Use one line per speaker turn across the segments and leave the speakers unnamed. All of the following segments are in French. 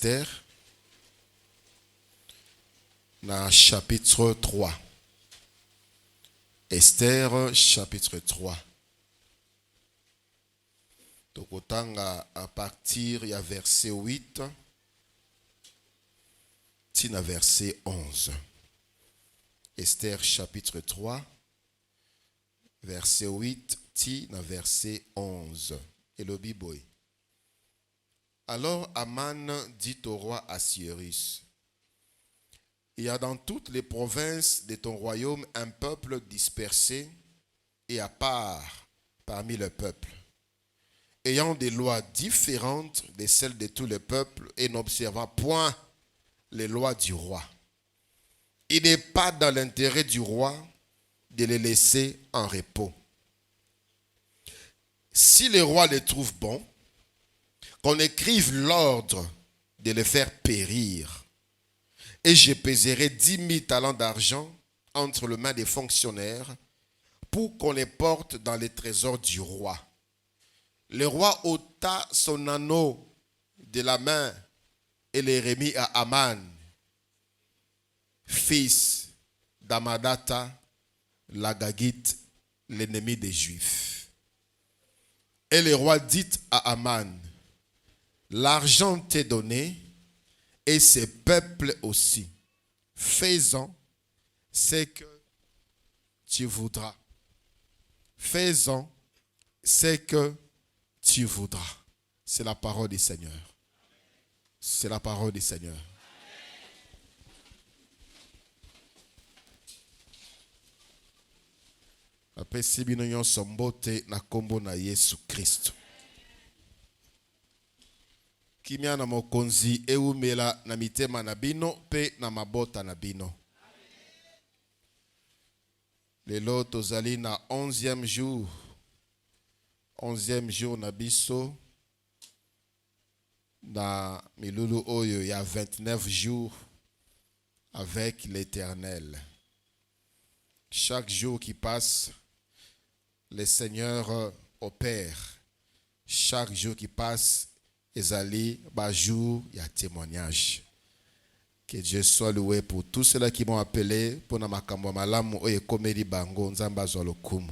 Esther, dans le chapitre 3. Esther, chapitre 3. Donc, autant à partir, il y a verset 8, tina verset 11. Esther, chapitre 3, verset 8, tina verset 11. Et le Bible. Alors Aman dit au roi Assuérus, il y a dans toutes les provinces de ton royaume un peuple dispersé et à part parmi le peuple, ayant des lois différentes de celles de tous les peuples et n'observant point les lois du roi. Il n'est pas dans l'intérêt du roi de les laisser en repos. Si le roi les trouve bons, qu'on écrive l'ordre de les faire périr, et je pèserai 10 000 talents d'argent entre les mains des fonctionnaires pour qu'on les porte dans les trésors du roi. Le roi ôta son anneau de la main et les remit à Aman, fils d'Amadata, l'Agagite, l'ennemi des Juifs. Et le roi dit à Aman, l'argent t'est donné et ces peuples aussi. Fais-en ce que tu voudras. Fais-en ce que tu voudras. C'est la parole du Seigneur. C'est la parole du Seigneur. Après si bino sombote na kombo na Yesu Christ. Kimia na mokonzi eumela na mitema na bino pe na mabota na bino. Lelo tozali na 11e jour. 11e jour na biso. Na milulu oyo ya 29 jours avec l'Éternel. Chaque jour qui passe, le Seigneur opère. Chaque jour qui passe, ezali ba jour ya témoignage. Que Dieu soit loué pour tous ceux qui m'ont appelé pour na makambo malamu oye komeli bango nzamba zo lokumu.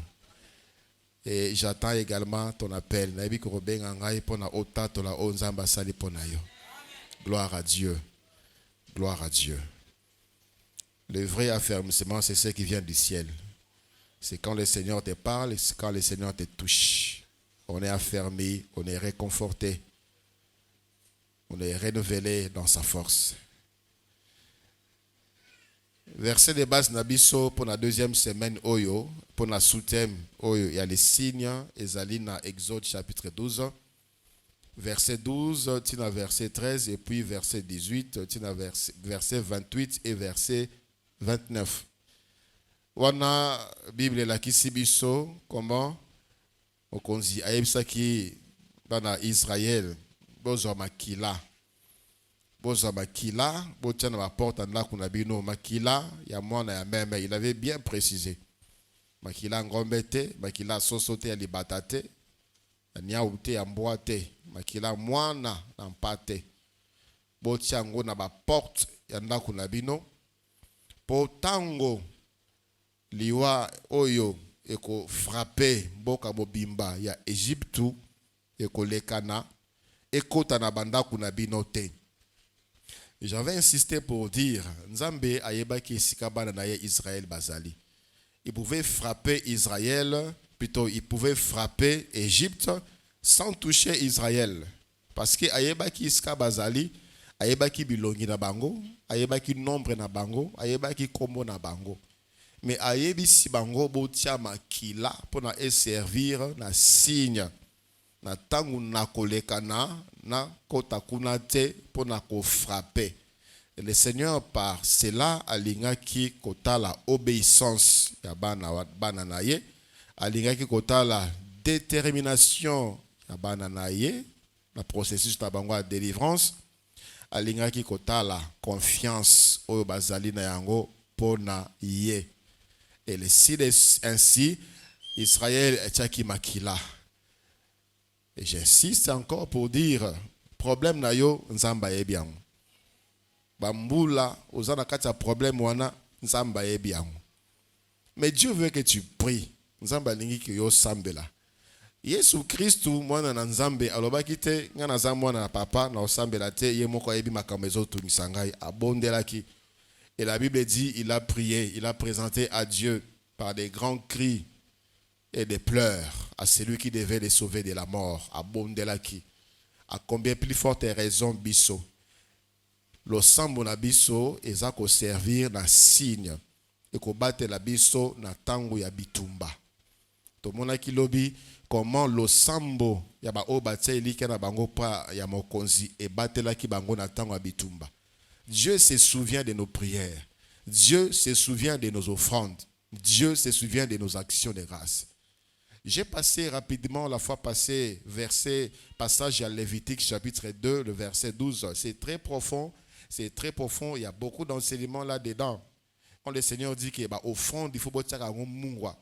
Et j'attends également ton appel. Na yebi ko benga ngai pour na otato la o nzamba sali pona yo. Gloire à Dieu. Gloire à Dieu. Le vrai affermissement, c'est ce qui vient du ciel. C'est quand le Seigneur te parle, c'est quand le Seigneur te touche. On est affermi, on est réconforté. On est renouvelé dans sa force. Verset de base Nabiso pour la deuxième semaine Oyo, pour la sous-thème Oyo, il y a les signes, ezali na Exode chapitre 12, verset 12, tina verset 13, et puis verset 18, tina verset 28 et verset 29. Wana Bible la kisibiso, comment okonzi ayebisaki bana Israël bozo makila botia na ba porte ndako na bino makila ya mwana ya meme, il avait bien précisé makila ngombe te, makila soso te ya libata te, nyau te ya mbwa te, makila mwana na mpa te, botia ngo na ba porte ya ndako na bino po tango liwa oyo eko frappé mboka mobimba ya Egypte eko lekana ekota na bandako na bino te. J'avais insisté pour dire Nzambe ayebaki esika bana na ye Israël bazali. Il pouvait frapper Israël, plutôt il pouvait frapper Égypte sans toucher Israël. Parce que ayebaki esika bazali, ayebaki bilongi na bango, ayebaki nombre na bango, ayebaki kombo na bango. Mais ayebisi bango botia makila pour na servir na signe na tangu na kolekana na kota kuna te pour na ko frapper. Et le Seigneur par cela alingaki kota la obéissance ya bana na ye, alingaki kota la détermination ya bana na ye, la processus ta bango de délivrance, alingaki kota la confiance oyo bazali na yango pona ye. Et ainsi, Israël etiaki makila. Et j'insiste encore pour dire, problème na yo nzamba yebi yango. Bambula ozana kati ya problème wana nzamba yebi yango. Mais Dieu veut que tu pries. Nzamba lingi ki yo sambela. Yesu Christu mwana na nzambe alobaki te nga naza mwana na papa na osambela te ye moko yebi makambo ezotungisa ngai abondelaki. Et la Bible dit il a prié, il a présenté à Dieu par des grands cris et des pleurs à celui qui devait les sauver de la mort abondelaki. À combien plus forte raison biso le sambo na biso eza ko servir na signe et ko battre la biso na tango ya bitumba. To mona ki lobi comment le sambo ya ba obatia elike na bango pa ya mokonzi e batela ki bango na tango ya bitumba. Dieu se souvient de nos prières. Dieu se souvient de nos offrandes. Dieu se souvient de nos actions de grâce. J'ai passé rapidement la fois passée passage à Lévitique chapitre 2, le verset 12. C'est très profond. C'est très profond. Il y a beaucoup d'enseignements là-dedans. Quand le Seigneur dit que offrande, il faut boire un mungwa.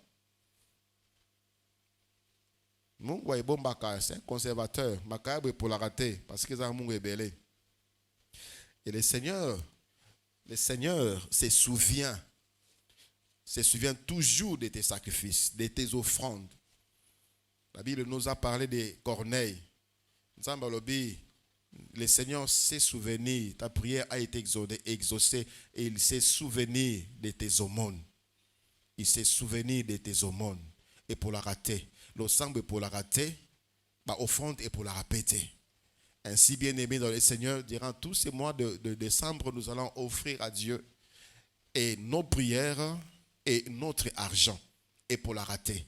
Mungwa est bon, c'est un conservateur. Makabre pour la rater parce que c'est un mungwa belé. Et le Seigneur se souvient toujours de tes sacrifices, de tes offrandes. La Bible nous a parlé de Corneille. Le Seigneur s'est souvenu, ta prière a été exaucée et il s'est souvenu de tes aumônes. Il s'est souvenu de tes aumônes. Et pour la rater, le sang est pour la rater, l'offrande est pour la répéter. Ainsi, bien-aimés dans le Seigneur, durant tous ces mois de décembre, nous allons offrir à Dieu et nos prières et notre argent. Et pour la rater,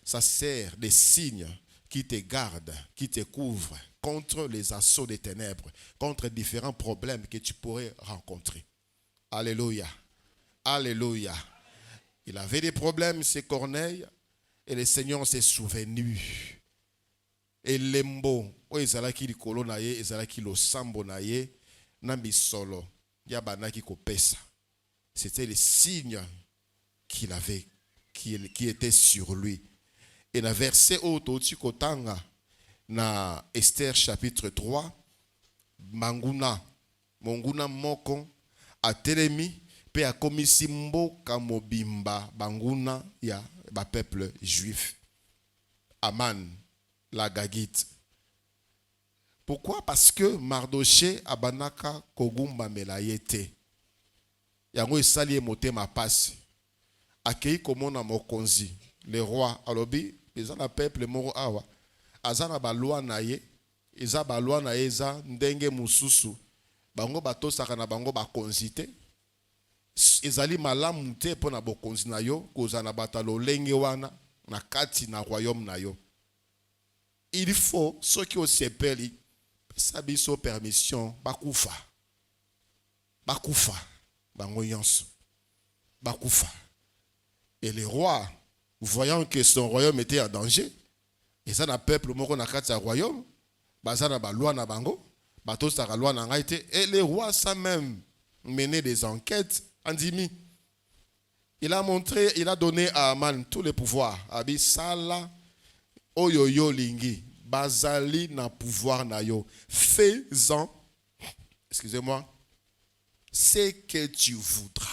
ça sert de signe qui te garde, qui te couvre contre les assauts des ténèbres, contre différents problèmes que tu pourrais rencontrer. Alléluia. Alléluia. Il avait des problèmes, c'est Corneille, et le Seigneur s'est souvenu. Et lembo o ezalaki likolo na ye ezalaki losambo na ye na misolo ya banaki kopesa. C'était le signe qu'il avait qui était sur lui. Et dans verset auto kotanga na Esther chapitre 3 monguna moko atelemi pe akomisi mboka mobimba banguna ya ba peuple juif. Aman la Gagite. Pourquoi? Parce que Mardoché abanaka kogumba melayete. Yango esali motema pasi. Akei komona mokonzi. Le roi alobi, ezana peuple moro awa. Azana ba loi na ye, eza ba loi na ye eza ndenge mususu. Bango batosaka na bango ba konzite. Ezali malamu te pona bokonzi na yo, kozana batalo lenge wana na kati na royaume na yo. Il faut ceux qui ont sepeli sabiso permission bakufa bango nyonso bakufa. Et le roi, voyant que son royaume était en danger, et ça na peuple moko na kati ya royaume bazana ba loi na bango bato saka loi na ngai te, et le roi sans même mener des enquêtes andimi. Il a donné à Aman tous les pouvoirs. Abi sala oyoyo lingi bazali na pouvoir na yo, faisant, excusez-moi, ce que tu voudras.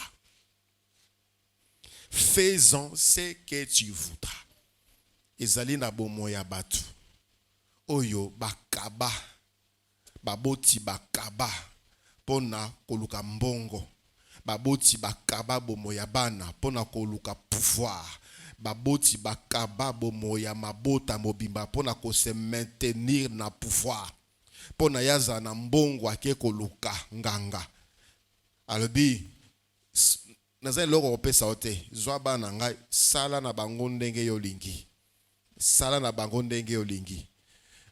Faisant ce que tu voudras. Ezali na bomoya batu oyo bakaba baboti bakaba pona koluka mbongo, baboti bakaba bomoya bana pona koluka pouvoir, baboti bakaba bomoya mabota mobimba pona ko se maintenir na pouvoir, pona yaza na mbongo ake koluka nganga. Alobi naza loko opesa ote zwa bana ngai sala na bango ndenge yo lingi, sala na bango ndenge yo lingi.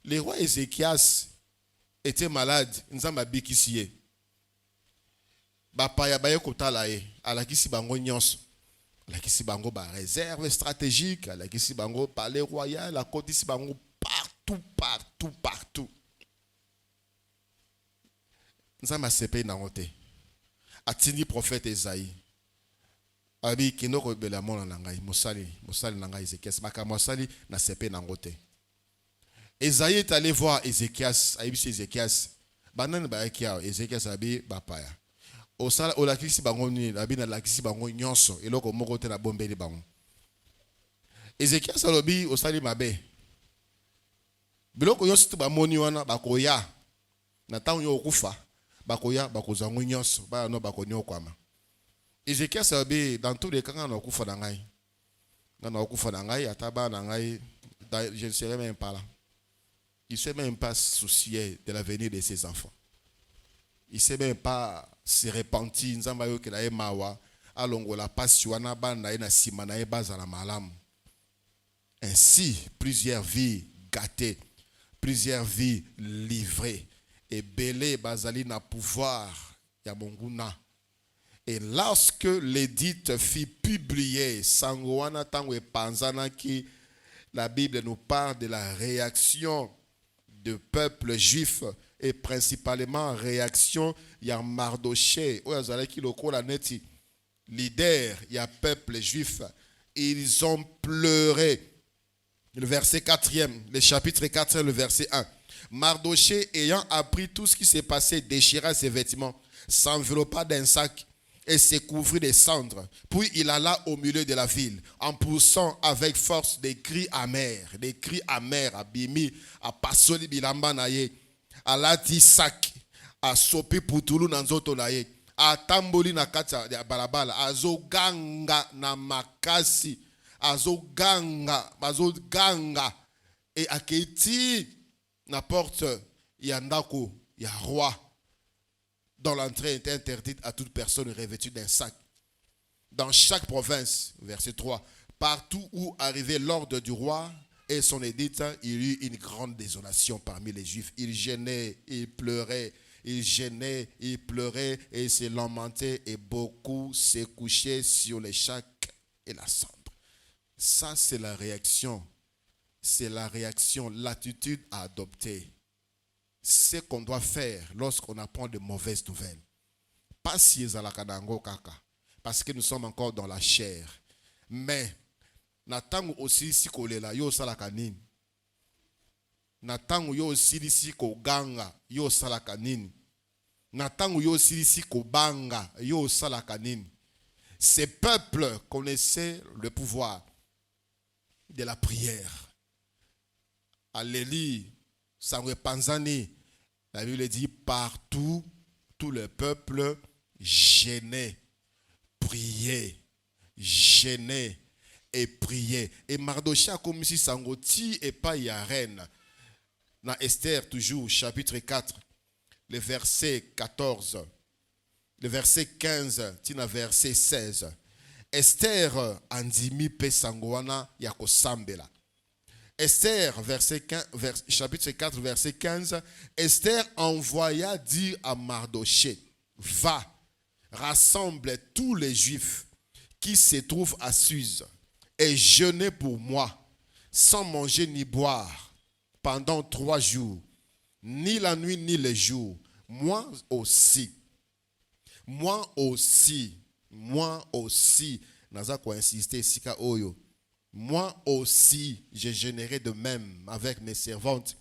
Le roi Ézéchias était malade, nzamba bikisi ye. Bapaya baye kotala ye, alakisi bango nyonso. Alakisi bango ba réserve stratégique, alakisi bango palais royal, akotisi bango partout. Nzamba sepe na ngote. Atindi prophète Esaïe. Abi kinoko bela mona na ngai, mosali na ngai Ézéchias, maka mosali na sepe na ngote. Esaïe est allé voir Ézéchias, Ézéchias. Banan ba Ekia, Ézéchias abi bapaya. Osala olakisi bango ni, abi na lakisi bango nyonso, eloko moko te na bombeli bango. Ézéchias alobi osali mabe. Biloko nyonso te bamoni wana bakoya. Na tango yo okufa, bakoya bakozango nyonso, ba no bakonyo kwama. Ézéchias alobi dans tous les cas na okufa na ngai. Na okufa na ngai ataba na ngai, je ne serai même pas là. Il ne s'est même pas soucié de l'avenir de ses enfants. Il ne s'est même pas se repenti. Ainsi, plusieurs vies gâtées, plusieurs vies livrées. Et belé bazali na pouvoir ya monguna. Et lorsque l'édit fut publié, Sangoana tango panzana qui la Bible nous parle de la réaction de peuple juif et principalement réaction ya Mardoché qui lokola neti leader ya peuple juif. Ils ont pleuré. Le verset 4e, le chapitre 4, le verset 1. Mardoché ayant appris tout ce qui s'est passé déchira ses vêtements, s'enveloppa d'un sac et se couvrit de cendres. Puis il alla au milieu de la ville, en poussant avec force des cris amers, abimi, a pasoli bilamba naye, a lati sac, a sopi putulu nanzoto naye, a tamboli na kata ya balabala, a zo ganga na makasi, a zo ganga, et a keti na porte yandako, ya roi, dont l'entrée était interdite à toute personne revêtue d'un sac. Dans chaque province, verset 3, partout où arrivait l'ordre du roi et son édite, il y eut une grande désolation parmi les Juifs. Ils gênaient, ils pleuraient, ils gênaient, ils pleuraient et se lamentaient et beaucoup se couchaient sur les sacs et la cendre. Ça, c'est la réaction. C'est la réaction, l'attitude à adopter. Ce qu'on doit faire lorsqu'on apprend de mauvaises nouvelles. Pas si ezalakanango kaka, parce que nous sommes encore dans la chair. Mais natangu aussi si kolela yo salakanin. Natangu yo aussi si ko ganga yo salakanin. Natangu yo aussi si ko banga yo salakanin. Ces peuples connaissaient le pouvoir de la prière. Alléluia, Sangwe Panzani. La Bible dit partout, tout le peuple gênait, priait, gênait et priait. Et Mardoché a comme si Sangoti et pas y a reine. Dans Esther, toujours, chapitre 4, le verset 14, le verset 15, tina verset 16. Esther andimi pe sangoana yako sambela. Esther, chapitre 4, verset 15, Esther envoya dire à Mardoché, va, rassemble tous les Juifs qui se trouvent à Suse et jeûnez pour moi, sans manger ni boire, pendant 3 jours, ni la nuit ni le jour. Moi aussi, naza ko insister sika oyo. Moi aussi, je jeûnerai de même avec mes servantes.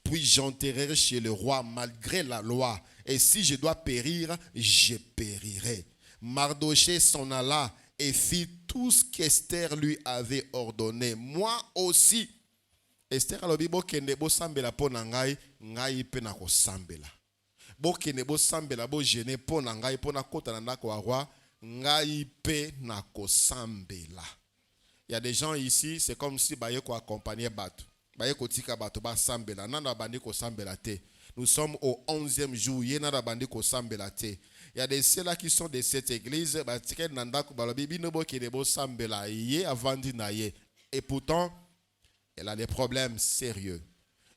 Puis j'enterrerai chez le roi malgré la loi. Et si je dois périr, je périrai. Mardoché s'en alla et fit tout ce qu'Esther lui avait ordonné. Moi aussi. Esther alobi bo kende bo sambela po na ngai, ngai pe na ko sambela. Bo kende bo sambela bo jeûner po na ngai po na kota na ndako wa roi, ngai pe na ko sambela. Il y a des gens ici, c'est comme si baye ko accompagner bato. Baye ko tika bato ba sambela, nana bandi ko sambela te. Nous sommes au 11e jour, yena bandi ko sambela te. Il y a des ceux-là qui sont de cette église, ba tika nanda ko balobi bino bo kene bo sambela ye avandi na ye. Et pourtant, elle a des problèmes sérieux.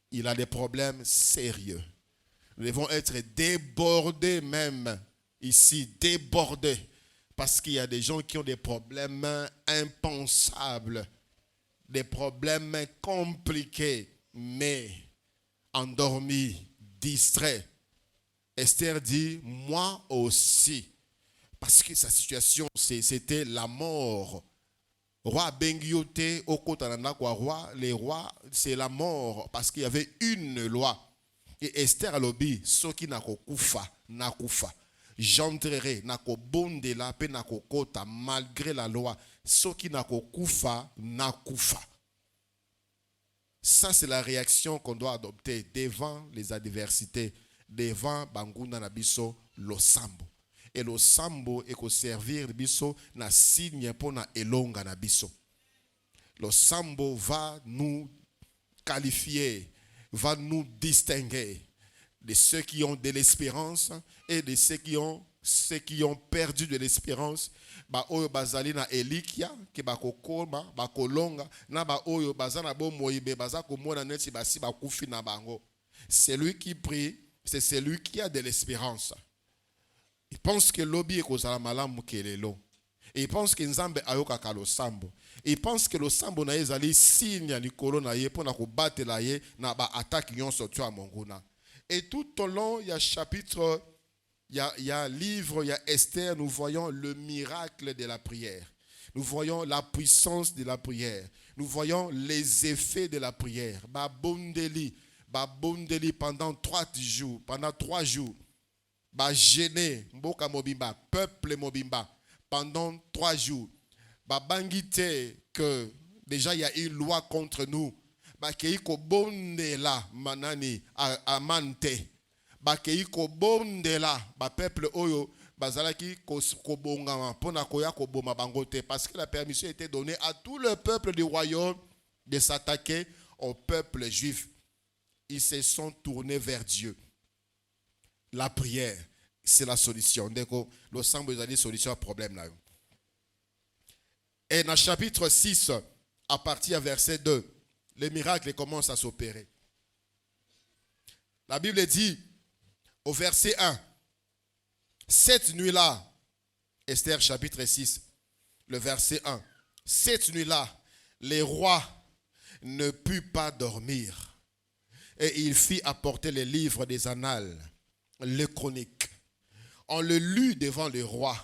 Il a des problèmes sérieux. Nous devons être débordés même ici, débordés. Parce qu'il y a des gens qui ont des problèmes impensables, des problèmes compliqués, mais endormis, distraits. Esther dit, moi aussi, parce que sa situation, c'était la mort Roi Bengiote, Okotananda kwa roi, les rois, c'est la mort parce qu'il y avait une loi. Et Esther a lobby, ce qui n'a qu'au kufa, n'a kufa. J'entrerai, n'a qu'au bon de la paix, n'a qu'au kota, malgré la loi. Ce qui n'a qu'au kufa, n'a kufa. Ça, c'est la réaction qu'on doit adopter devant les adversités, devant Banguna Nabiso, le sambo. Et le sambo est qu'au servir biso na signe pour na elonga nabiso. Le sambo va nous qualifier, va nous distinguer de ceux qui ont de l'espérance et de ceux qui ont perdu de l'espérance. Ba oyo bazali na elikia ke bakokoma bakolonga na ba oyo bazana bo moyibe bazako mona neti basi bakufi na bango. Celui qui prie, c'est celui qui a de l'espérance. Il pense que l'obi est kozala malamu kelelo. Il pense que nzambe ayoka ka lo sambo. Il pense que le sambo na ezali signe likolo na ye pona ko batela ye na ba attaque nyonso tu a monguna. Et tout au long il y a chapitre il y a livre, il y a Esther, nous voyons le miracle de la prière. Nous voyons la puissance de la prière. Nous voyons les effets de la prière. Ba bondeli pendant 3 jours, pendant 3 jours. Ba gêné mboka mobimba, peuple mobimba pendant 3 jours. Ba bangite que déjà il y a une loi contre nous. Ba keiko bondela manani amante. Ba keiko bondela ba peuple oyo bazalaki ko bongama pona koya ko boma bangote parce que la permission était donnée à tout le peuple du royaume de s'attaquer au peuple juif. Ils se sont tournés vers Dieu. La prière, c'est la solution. Donc, le semble de la solution au problème là. Et dans le chapitre 6, à partir du verset 2, les miracles commencent à s'opérer. La Bible dit, au verset 1, cette nuit-là, Esther chapitre 6, le verset 1, cette nuit-là, les rois ne purent pas dormir. Et il fit apporter les livres des annales, les chroniques. On le lut devant le roi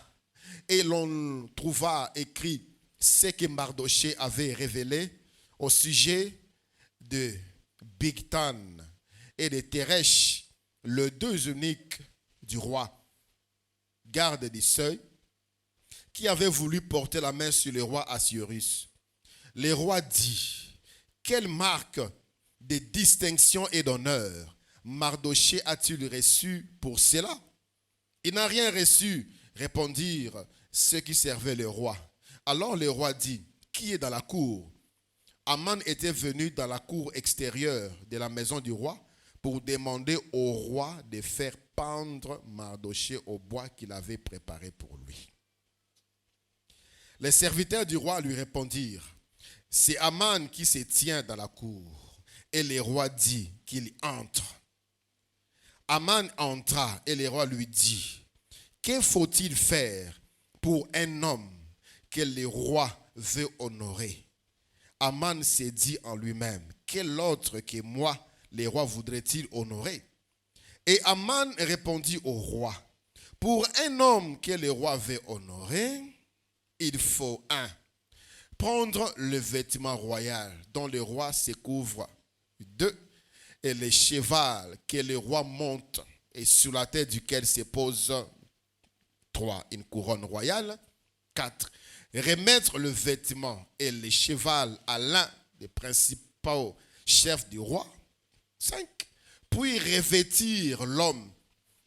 et l'on trouva écrit ce que Mardoché avait révélé au sujet de Bigtan et de Teresh, les 2 eunuques du roi, garde du seuil, qui avaient voulu porter la main sur le roi Assuérus. Le roi dit, quelle marque de distinction et d'honneur Mardoché a-t-il reçu pour cela? Il n'a rien reçu, répondirent ceux qui servaient le roi. Alors le roi dit, qui est dans la cour? Aman était venu dans la cour extérieure de la maison du roi pour demander au roi de faire pendre Mardoché au bois qu'il avait préparé pour lui. Les serviteurs du roi lui répondirent, c'est Aman qui se tient dans la cour. Et le roi dit qu'il entre. Aman entra et le roi lui dit, que faut-il faire pour un homme que le roi veut honorer? Aman s'est dit en lui-même, quel autre que moi le roi voudrait-il honorer? Et Aman répondit au roi, pour un homme que le roi veut honorer, il faut 1. Prendre le vêtement royal dont le roi se couvre. 2. Et le cheval que le roi monte et sur la tête duquel se pose. 3. Une couronne royale. 4. Remettre le vêtement et le cheval à l'un des principaux chefs du roi. 5. Puis revêtir l'homme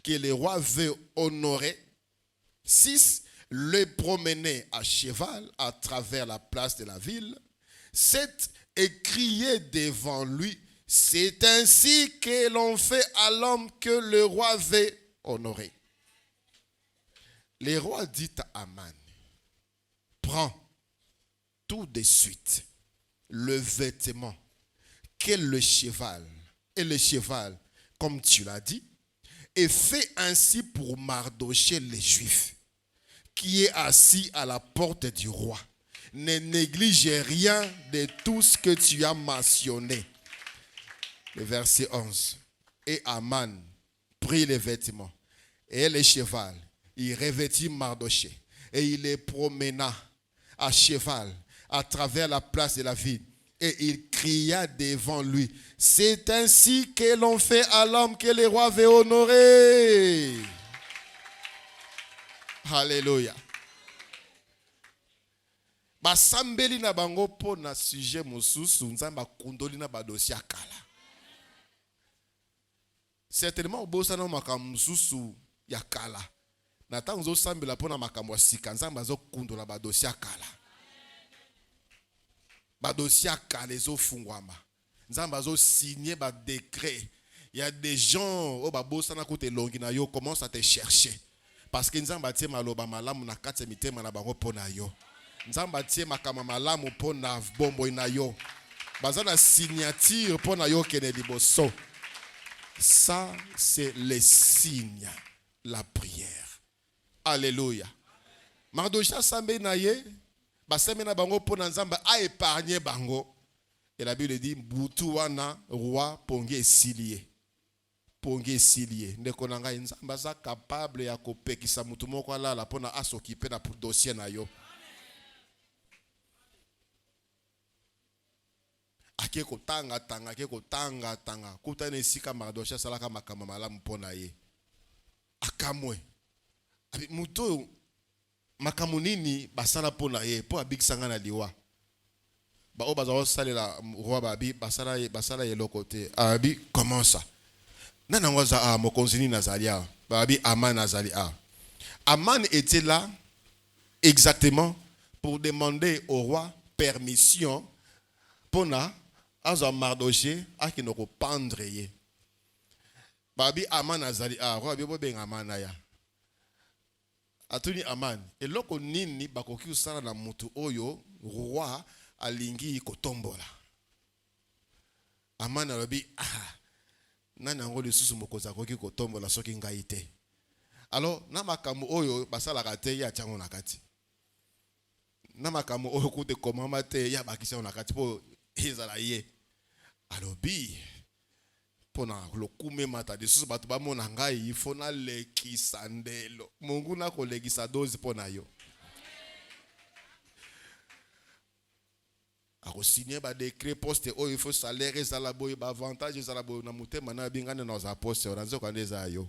que le roi veut honorer. 6. Le promener à cheval à travers la place de la ville. 7. Et crier devant lui, c'est ainsi que l'on fait à l'homme que le roi veut honorer. Le roi dit à Aman, prends tout de suite le vêtement que le cheval, et le cheval, comme tu l'as dit, et fais ainsi pour Mardoché les Juifs, qui est assis à la porte du roi. Ne néglige rien de tout ce que tu as mentionné. Le verset 11. Et Aman prit les vêtements et le cheval. Il revêtit Mardoché et il les promena à cheval à travers la place de la ville. Et il cria devant lui. C'est ainsi que l'on fait à l'homme que le roi veut honorer. Alléluia. Basambeli na bango po na sujet mosusu nzamba kundoli na badosi akala. Certainement obosana makambo mosusu ya kala. Na tango zo sambela po na makambo sika nzamba zo kundola badosi akala. Badosi akala zo fungwama. Nzamba zo signer ba décret. Il y a des gens au babosana kote longi na yo commence à te chercher. Parce que nzamba tie maloba malamu na kati mitema na bango po na yo. Nzamba tie makama malamu po na bombo na yo. Bazana signature po na yo kene liboso. Ça c'est le signe, la prière. Alléluia. Mardocha sambe na ye, baseme na bango po na nzamba a épargné bango. Et la Bible dit butu wana roi pongi esilié. Pongi esilié. Ndeko nanga nzamba za capable ya kopekisa mutu moko ala po na asokipe na dossier na yo. Ake ko tanga tanga kuta ne sika Mardocha salaka makama malamu pona ye akamwe abi muto makamu nini basala pona ye po abikisanga na liwa ba o bazo salela roi babi basala ye lokote abi comment ça nana ngoza mokonzini nazalia babi Aman nazali Aman était là exactement pour demander au roi permission pona azo Mardoché akinoko pendre ye babi Aman azali roi bibo benga manaya atuni Aman eloko nini bakoki usala na mutu oyo roi alingi kotombola Aman alobi nani ngo lisusu mokoza koki kotombola soki ngai te alors na makambo oyo basala kate ya chango na kati na makambo oyo kute komama te ya bakisa na kati po ezala ye alobi pona lokume mata desusu batu bamona ngai ifona lekisa ndelo mungu na kolekisa dozi pona yo ako signer ba décret poste oyo il faut salaire ezala boy ba avantage ezala boy na mutema na bingane na za poste oranzo kwandeza yo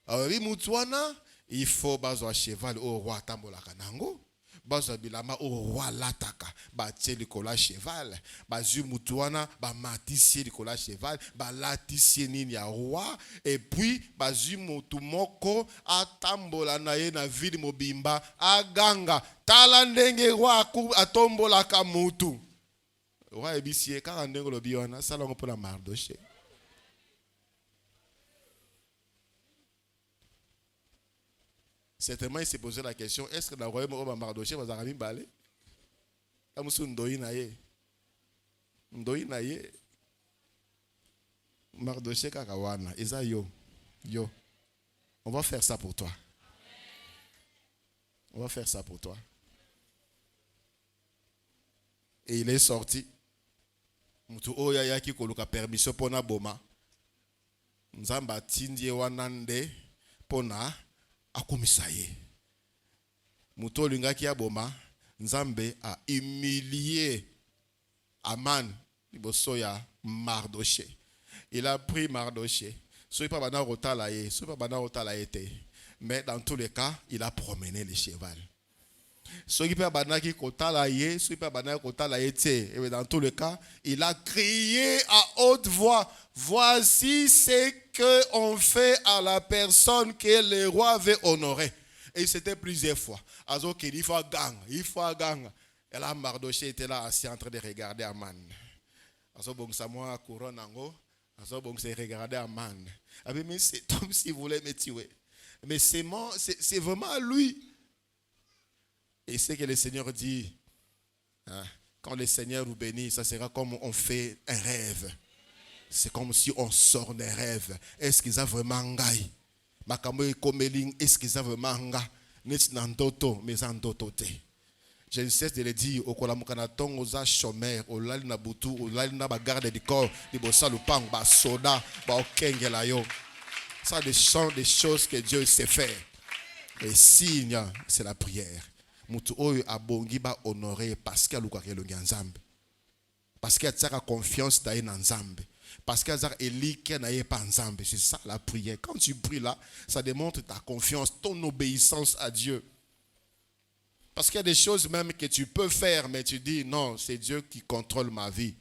alobi mutwana il faut bazo cheval au roi tambola kanango bazo bilama au roi lataka ba tieli kola cheval ba zu mutuana ba matisi kola cheval ba latisi nini ya roi et puis ba zu mutu moko atambola na ye na ville mobimba aganga tala ndenge roi atombola ka mutu roi ebisie kaka ndenge lobi wana salongo pona Mardoché. Certainement, il s'est posé la question, est-ce que dans le royaume de Mardoché va arriver balé? Amusu ndoi na ye. Ndoi na ye. Mardoché kakawana. Eza yo. Yo. On va faire ça pour toi. On va faire ça pour toi. Et il est sorti. Mutu oya yaki koluka permission pona boma. Nzamba tindie wanande pona akumisaye. Muto lingaki ya boma, Nzambe a humilié Aman, liboso ya Mardoché. Il a pris Mardoché. Sois pas bana rotalaye, sois pas bana rotalaye te. Mais dans tous les cas, il a promené le cheval. Sois pas bana ki kotalaye, sois pas bana kotalaye te. Et dans tous les cas, il a crié à haute voix. Voici ce qu'on fait à la personne que le roi veut honorer. Et c'était plusieurs fois. Alors il faut gang. Et là, Mardoché était là assis en train de regarder Aman. Alors bon, ça moi couronne en haut. Alors bon, c'est regarder Aman. Mais cet homme, si vous voulez me tuer. Mais c'est vraiment lui. Et c'est que le Seigneur dit, hein, quand le Seigneur nous bénit, ça sera comme on fait un rêve. C'est comme si on sort des rêves. Est-ce qu'ils ont vraiment ngai? Makambo komeling, est-ce qu'ils ont vraiment nga? N'est nandoto, mais nandoto te. Je ne cesse de le dire, au kolamukana tong oza chômeur, au lali na butu, au lali na bagarde du corps, di bossa lupang, ba soda, ba okengela yo. Ça des choses que Dieu sait faire. Les signes, c'est la prière. mutu oyo abongi ba honorer parce que aluka kelongi nzambe. Parce qu'il a confiance dans Nzambe. Parce qu'il a élike na pas Nzambe. C'est ça la prière. Quand tu pries là, ça démontre ta confiance, ton obéissance à Dieu. Parce qu'il y a des choses même que tu peux faire, mais tu dis non, c'est Dieu qui contrôle ma vie.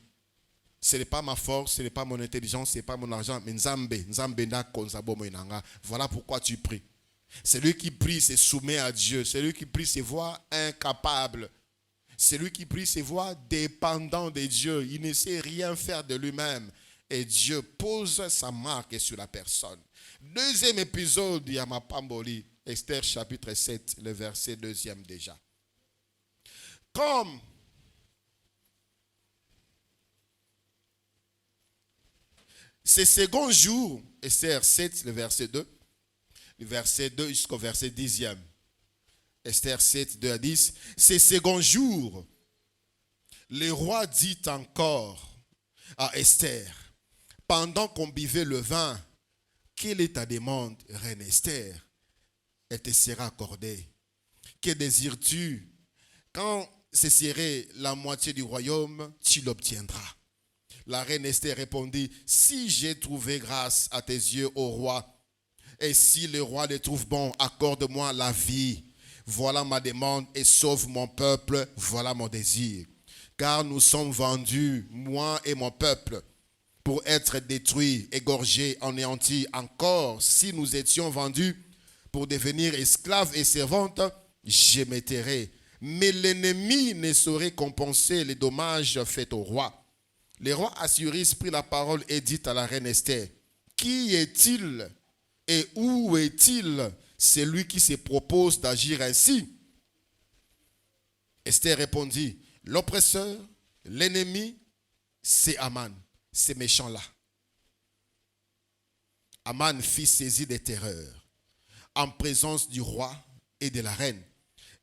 Ce n'est pas ma force, ce n'est pas mon intelligence, ce n'est pas mon argent, mais Nzambe. Nzambe na konzabo moinanga. Voilà pourquoi tu pries. Celui qui prie se soumet à Dieu. Celui qui prie se voit incapable. Celui qui prie se voit dépendant de Dieu. Il ne sait rien faire de lui-même. Et Dieu pose sa marque sur la personne. Deuxième épisode, Yamapamboli, Esther chapitre 7, le verset 2e déjà. Comme ce second jour, Esther 7, le verset 2, le verset 2 jusqu'au verset 10e. Esther 7, 2 à 10. Ces seconds jours, le roi dit encore à Esther, pendant qu'on buvait le vin, quelle est ta demande, reine Esther? Elle te sera accordée. Que désires-tu? Quand ce serait la moitié du royaume, tu l'obtiendras. La reine Esther répondit, si j'ai trouvé grâce à tes yeux, ô roi, et si le roi le trouve bon, accorde-moi la vie. Voilà ma demande et sauve mon peuple, voilà mon désir. Car nous sommes vendus, moi et mon peuple, pour être détruits, égorgés, anéantis. Encore, si nous étions vendus pour devenir esclaves et servantes, je me tairais. Mais l'ennemi ne saurait compenser les dommages faits au roi. Le roi Assuérus prit la parole et dit à la reine Esther, qui est-il et où est-il celui qui se propose d'agir ainsi? Esther répondit, l'oppresseur, l'ennemi, c'est Aman, ces méchants-là. Aman fit saisi de terreur en présence du roi et de la reine.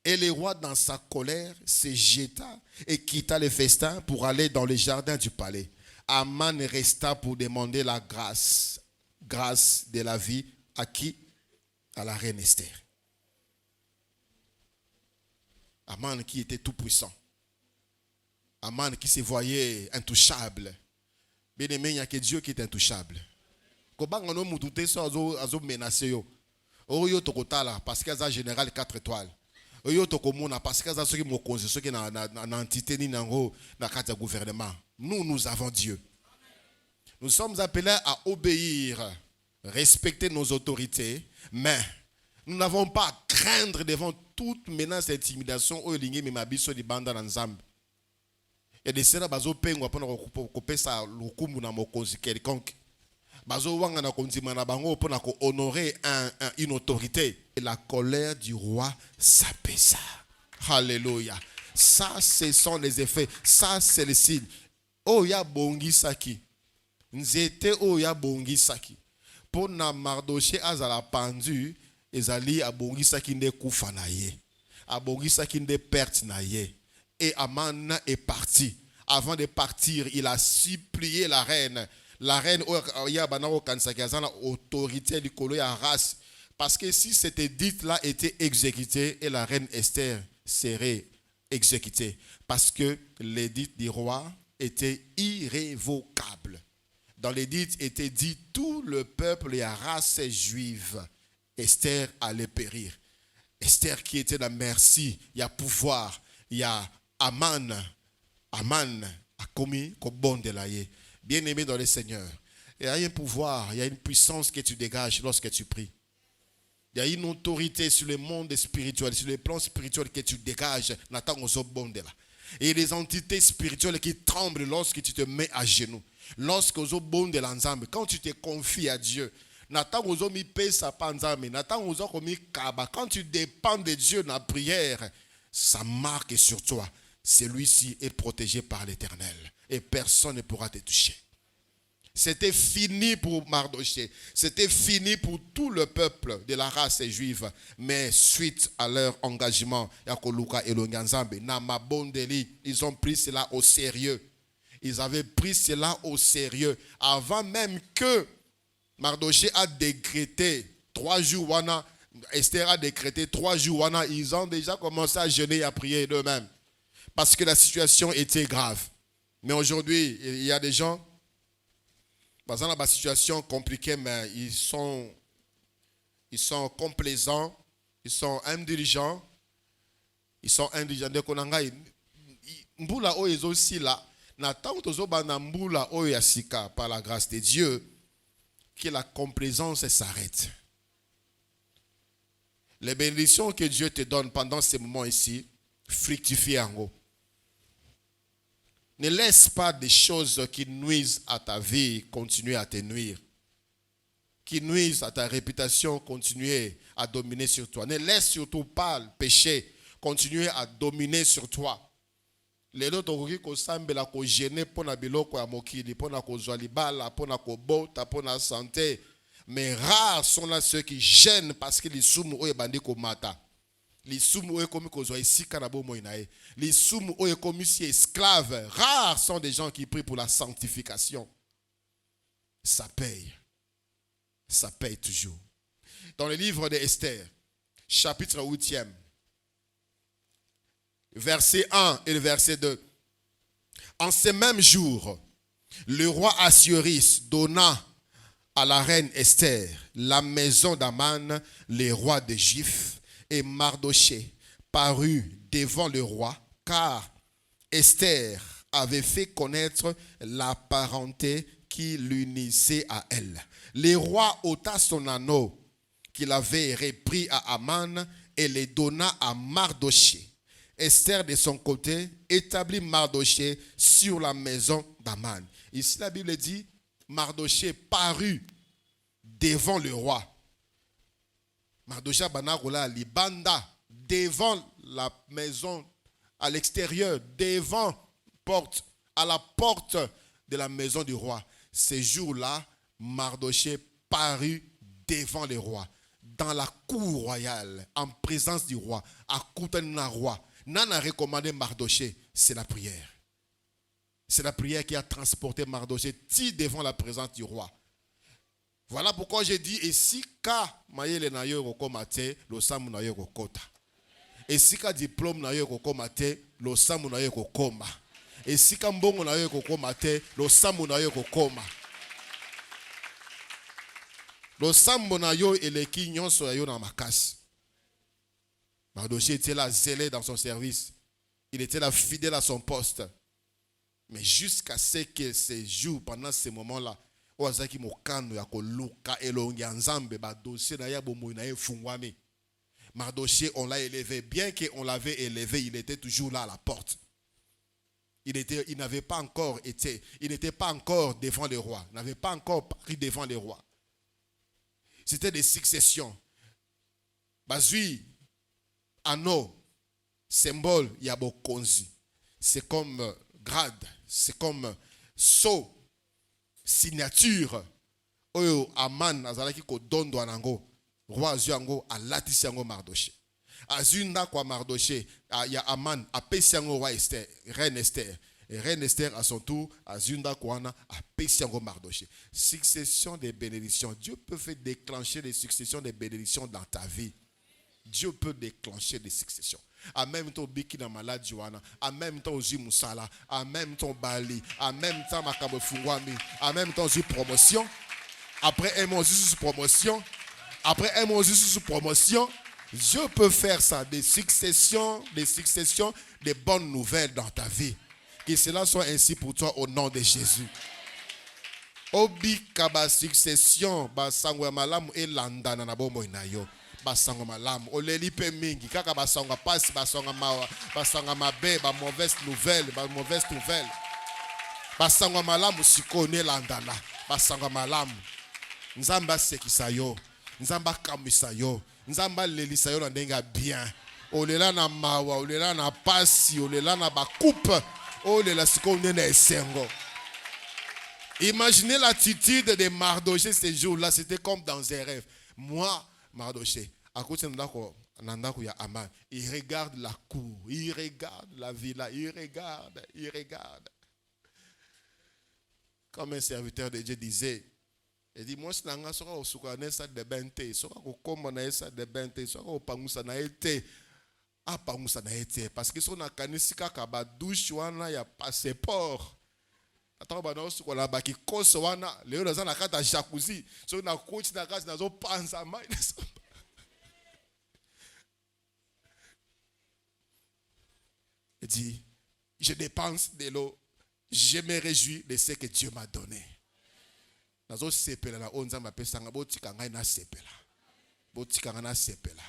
Et le roi, dans sa colère, se jeta et quitta le festin pour aller dans les jardins du palais. Aman resta pour demander la grâce de la vie à qui? À la reine Esther. Aman qui était tout puissant. Aman qui se voyait intouchable. Bien aimé, il n'y a que Dieu qui est intouchable. Comment on a douté ça azo menacé yo. Oyo tokotala parce qu'il y a général 4 étoiles. Oyo tokomona parce qu'il y a ceux qui m'ont causé ceux qui na entité ni nango na carte gouvernement. Nous avons Dieu. Nous sommes appelés à obéir, respecter nos autorités, mais nous n'avons pas à craindre devant toute menace et intimidation au lingi mimabiso di banda na nzambe. Et des sera bazo pengwa pona kopesa lukumu na mokonzi quelconque. Bazo wanga na kondima na bango pona ko honorer une autorité. Et la colère du roi s'apaisa. Alléluia. Ça, ce sont les effets. Ça, c'est le signe. Oh ya bongi saki. Nzete oh ya bongi saki. Pour na Mardoché azala pendu, ezali abongi saki nde kufa na ye. Abongi saki nde perte na ye. Et Aman est parti. Avant de partir, il a supplié la reine. La reine, il y a une autorité du colo à race. Parce que si cet édit-là était exécuté, et la reine Esther serait exécutée. Parce que l'édit du roi était irrévocable. Dans l'édit était dit, tout le peuple et la race juive, Esther allait périr. Esther qui était la merci, il y a pouvoir, il y a Aman a commis comme bon de l'aïe. Bien-aimé dans le Seigneur, il y a un pouvoir, il y a une puissance que tu dégages lorsque tu pries. Il y a une autorité sur le monde spirituel, sur le plan spirituel que tu dégages. Et les entités spirituelles qui tremblent lorsque tu te mets à genoux. Lorsque quand tu te confies à Dieu. Quand tu dépends de Dieu dans la prière, ça marque sur toi. Celui-ci est protégé par l'Éternel. Et personne ne pourra te toucher. C'était fini pour Mardoché. C'était fini pour tout le peuple de la race juive. Mais suite à leur engagement, ils ont pris cela au sérieux. Ils avaient pris cela au sérieux. Avant même que Mardoché a décrété 3 jours, Esther a décrété 3 jours. Ils ont déjà commencé à jeûner et à prier d'eux-mêmes. Parce que la situation était grave. Mais aujourd'hui, il y a des gens, par exemple, dans la situation compliquée, mais ils sont complaisants, ils sont indulgents. Ils sont indulgents. Mbula oyo aussi là, na tant tozo bana mbula oyo yasika par la grâce de Dieu, que la complaisance s'arrête. Les bénédictions que Dieu te donne pendant ces moments ici, fructifient en haut. Ne laisse pas des choses qui nuisent à ta vie continuer à te nuire. Qui nuisent à ta réputation continuer à dominer sur toi. Ne laisse surtout pas le péché continuer à dominer sur toi. Les autres qui kosambela ko gêner pour na biloko ya mokili, pour na kozwa libala, pour na kobota, pour na santé. Mais rares sont là ceux qui gênent parce que les sumu oye bandi ko mata. Les sumu oye komi kozwa isika na bomo inae. Les sumu oye komi si esclaves. Rares sont des gens qui prient pour la sanctification. Ça paye. Ça paye toujours. Dans le livre d'Esther, chapitre 8e, verset 1 et le verset 2. En ce même jour, le roi Assuérus donna à la reine Esther la maison d'Aman, le roi des Juifs, et Mardochée parut devant le roi, car Esther avait fait connaître la parenté qui l'unissait à elle. Le roi ôta son anneau qu'il avait repris à Aman et le donna à Mardochée. Esther, de son côté, établit Mardochée sur la maison d'Aman. Ici, la Bible dit, Mardochée parut devant le roi. Mardochée banakola libanda devant la maison, à l'extérieur, devant porte, à la porte de la maison du roi. Ce jour-là, Mardochée parut devant le roi, dans la cour royale, en présence du roi, à côté d'un roi. Nana a recommandé Mardochée, c'est la prière. C'est la prière qui a transporté Mardochée devant la présence du roi. Voilà pourquoi j'ai dit, et si ka mayele na yo komate, lo samu na yo kota. Et si ka diplôme na yo komate, lo samu na yo koma. Et si ka mbongo na yo komate, lo samu na yo koma. Lo samu na yo eleki nyonso ya yo na makasi. Mardochée était là, zélé dans son service. Il était là, fidèle à son poste. Mais jusqu'à ce que ces jours, pendant ces moments-là, Mardochée, on l'a élevé. Bien qu'on l'avait élevé, il était toujours là à la porte. Il n'avait pas encore été, il n'était pas encore devant le roi. Il n'avait pas encore pris devant le roi. C'était des successions. Bazui, anneau, symbole, yabokonzi. C'est comme grade, c'est comme sceau, signature. Oyo Aman azalaki ko dondo anango. Roi azuango alatisi yango Mardochée. Azunda kwa Mardochée, ya Aman apesi yango roi Esther, reine Esther. Et reine Esther à son tour, azunda kwana apesi yango Mardochée. Succession des bénédictions. Dieu peut faire déclencher des successions des bénédictions dans ta vie. Dieu peut déclencher des successions. En même temps, Biki na malade Joana. En même temps, Ozi Moussala. En même temps, Bali. En même temps, Makabo Fungwami. En même temps, Ozi promotion. Après un mois, Ozi promotion. Après un mois, Ozi promotion. Dieu peut faire ça. Des successions, des bonnes nouvelles dans ta vie. Que cela soit ainsi pour toi au nom de Jésus. Obi kaba succession. Ba sangwe malamu e landana na bomo inayo. Basanga malamu oleli pe mingi kaka basanga pasi basanga mawa basanga mabe ba mauvaise nouvelle basanga malamu sikone landala basanga malamu nzamba sekisa yo nzamba kamisa yo nzamba lelisa yo na ndenga bien olela na mawa olela na pasi olela na ba coupe olela sikone na esengo. Imaginez l'attitude de Mardochée ces jours-là, c'était comme dans un rêve. Moi, Mardochée, à côté de Nandako ya Aman, il regarde la cour, il regarde la villa, il regarde. Comme un serviteur de Dieu disait, Il dit, moi, je suis au salle de bente, je suis au salle de bente, je suis au pangusa na été. Ah, pangusa na été. Parce que si on a kanisika kaba douche, wana ya passeport. Attends, bah non, on a baki kos wana. Léo dans la carte à jacuzzi. Si on a coach na carte, na zo panza mai. Il dit, je dépense de l'eau, je me réjouis de ce que Dieu m'a donné. Nazo sepela na onza mapesanga botika ngai na sepela. Botika ngai na sepela.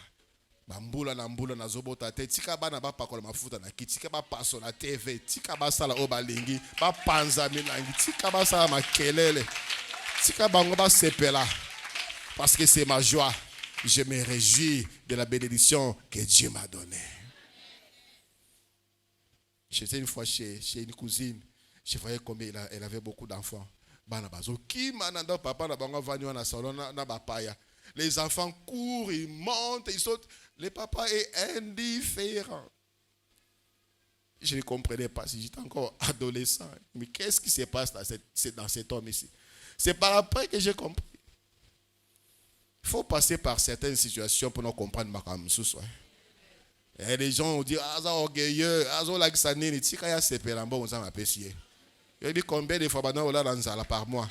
Bambula na mbula nazo bota te tika bana ba pakola mafuta na kitika ba paso na TV, tika ba sala o balingi, ba panza milangi, tika ba sala makelele. Tika bango ba sepela. Parce que c'est ma joie. Je me réjouis de la bénédiction que Dieu m'a donnée. J'étais une fois chez une cousine, je voyais combien elle avait beaucoup d'enfants. Les enfants courent, ils montent, ils sautent. Le papa est indifférent. Je ne comprenais pas si j'étais encore adolescent. Mais qu'est-ce qui se passe dans cet homme ici? C'est par après que j'ai compris. Il faut passer par certaines situations pour nous comprendre ma kamsous. Et les gens ont dit, ah, ça orgueilleux, ah, ça laxanine, tu sais, c'est pélambo, on s'en apprécie. Il dit combien de fois on a dans la par mois.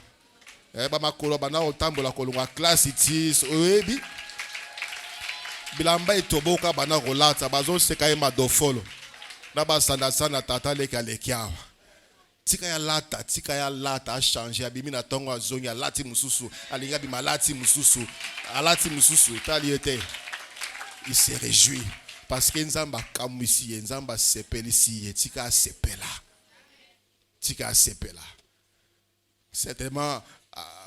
Eh, bah, ma colobana, on tambour la colomba classe, itis, oui, bilamba et toboka, bana rolata, bazo, c'est quand même à dofolo. Là-bas, sana tata, les kalekiawa. Tika ya lata a changé, abimi na tongo a zongi, alati mususu, alinga bima alati mususu, italiete. Il se réjouit. Parce que Nzamba kamwisi, Nzamba sepelisi, tika sepela. Tika sepela. Certainement,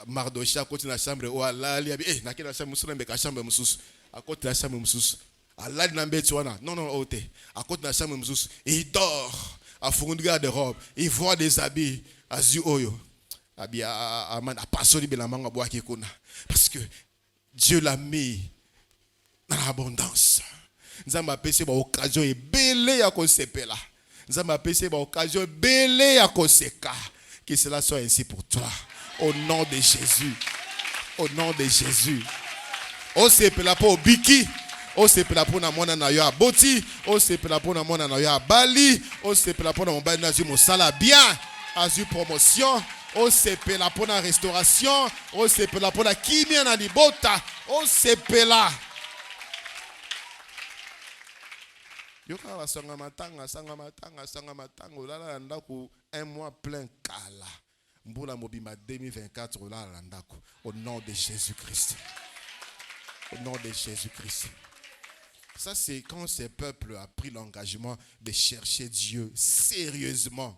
Mardoché à côté de la chambre, ou Allah, il a n'a qu'à chambre, musulman, mais chambre musus. À côté de la chambre musus. Allah n'a pas besoin. Non, ote. À côté de la chambre musus. Il dort. À fond de garde-robe. Il voit des habits. Azu oyo. Abi a passé de la manga bois qui kuna. Parce que Dieu l'a mis dans l'abondance. Nous avons appelé par occasion et belé à cause là. Nous avons appelé par occasion belé à cause que cela soit ainsi pour toi. Au nom de Jésus. Au nom de Jésus. On se pela pour Biki. On se pela pour na mona na yo a Boti. On se pela pour na mona na yo a Bali. On se pela pour na mon bali na yo sala bien. Azu promotion. On se pela pour la restauration. On se pela pour la kimia na libota. On se pela. Yoka sanga matanga olala ndako un mois plein kala. Mbula mobima 2024 olala ndako au nom de Jésus-Christ. Au nom de Jésus-Christ. Ça c'est quand ce peuple a pris l'engagement de chercher Dieu sérieusement.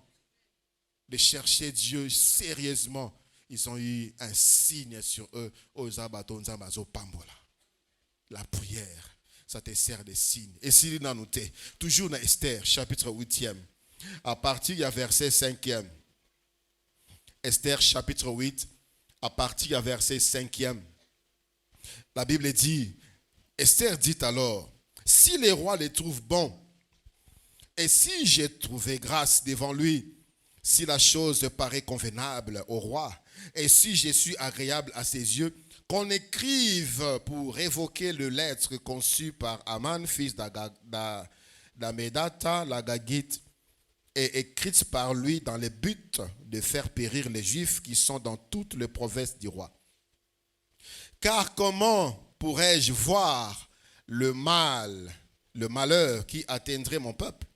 De chercher Dieu sérieusement. Ils ont eu un signe sur eux. La prière. Ça te sert de signe. Et si nous avons noté, toujours dans Esther, chapitre 8e, à partir du verset 5e. Esther, chapitre 8, à partir du verset 5e. La Bible dit, Esther dit alors, si le roi les trouve bons, et si j'ai trouvé grâce devant lui, si la chose paraît convenable au roi, et si je suis agréable à ses yeux, qu'on écrive pour révoquer le lettre conçue par Aman, fils d'Amedata, l'Agagite, et écrite par lui dans le but de faire périr les Juifs qui sont dans toutes les provinces du roi. Car comment pourrais-je voir le malheur qui atteindrait mon peuple?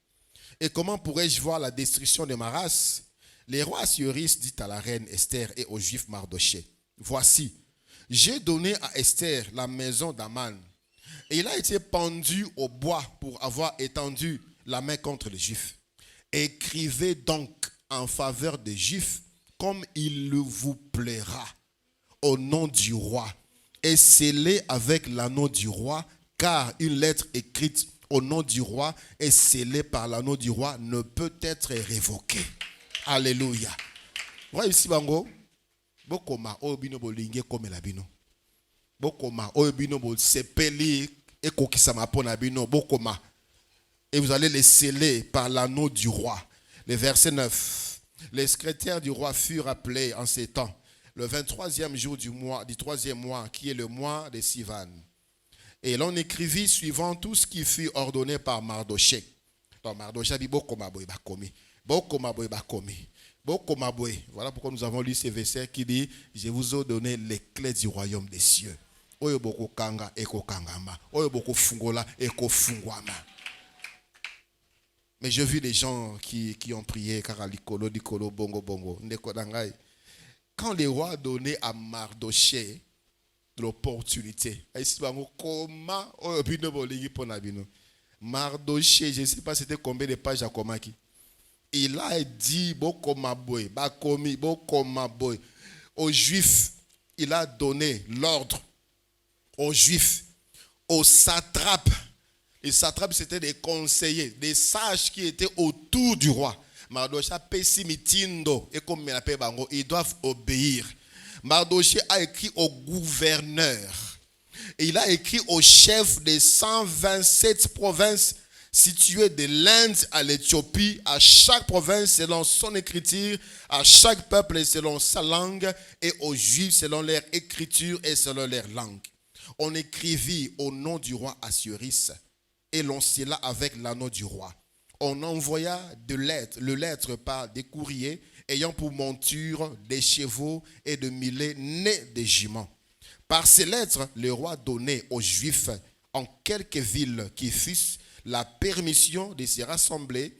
Et comment pourrais-je voir la destruction de ma race? Les rois Assuérus dit à la reine Esther et aux Juifs Mardoché, voici, j'ai donné à Esther la maison d'Aman. Et il a été pendu au bois pour avoir étendu la main contre les Juifs. Écrivez donc en faveur des Juifs comme il vous plaira au nom du roi. Et scellez avec l'anneau du roi, car une lettre écrite au nom du roi et scellée par l'anneau du roi ne peut être révoquée. Alléluia. Voyez ici, Bango. Bokoma obino bolinge comme la bino. Bokoma obino bol sepeli et kokisama pona bino bokoma. Et vous allez les sceller par l'anneau du roi. Le verset 9. Les secrétaires du roi furent appelés en ces temps. le 23e jour du troisième mois, qui est le mois de Sivan. Et l'on écrivit suivant tout ce qui fut ordonné par Mardoché. Donc Mardoché dit voilà pourquoi nous avons lu ces versets qui dit je vous ai donné les clés du royaume des cieux. Oyo boko kanga eko kangama, oyo boko fungola eko fungwama. Mais j'ai vu des gens qui ont prié car likolo dikolo bongo bongo ndeko dangai. Quand le roi a donné à Mardoché l'opportunité, Mardoché, je ne sais pas c'était combien de pages à Komaki. Il a dit aux Juifs, il a donné l'ordre aux Juifs, aux satrapes. Les satrapes, c'était des conseillers, des sages qui étaient autour du roi. Mardoché et comme ils doivent obéir. Mardoché a écrit au gouverneur. Et il a écrit au chef des 127 provinces situées de l'Inde à l'Éthiopie, à chaque province selon son écriture, à chaque peuple selon sa langue, et aux Juifs selon leur écriture et selon leur langue. On écrivit au nom du roi Assuérus et l'on scella avec l'anneau du roi. On envoya le lettre par des courriers ayant pour monture des chevaux et de mulets nés des juments. Par ces lettres, le roi donnait aux Juifs en quelques villes qui fussent la permission de se rassembler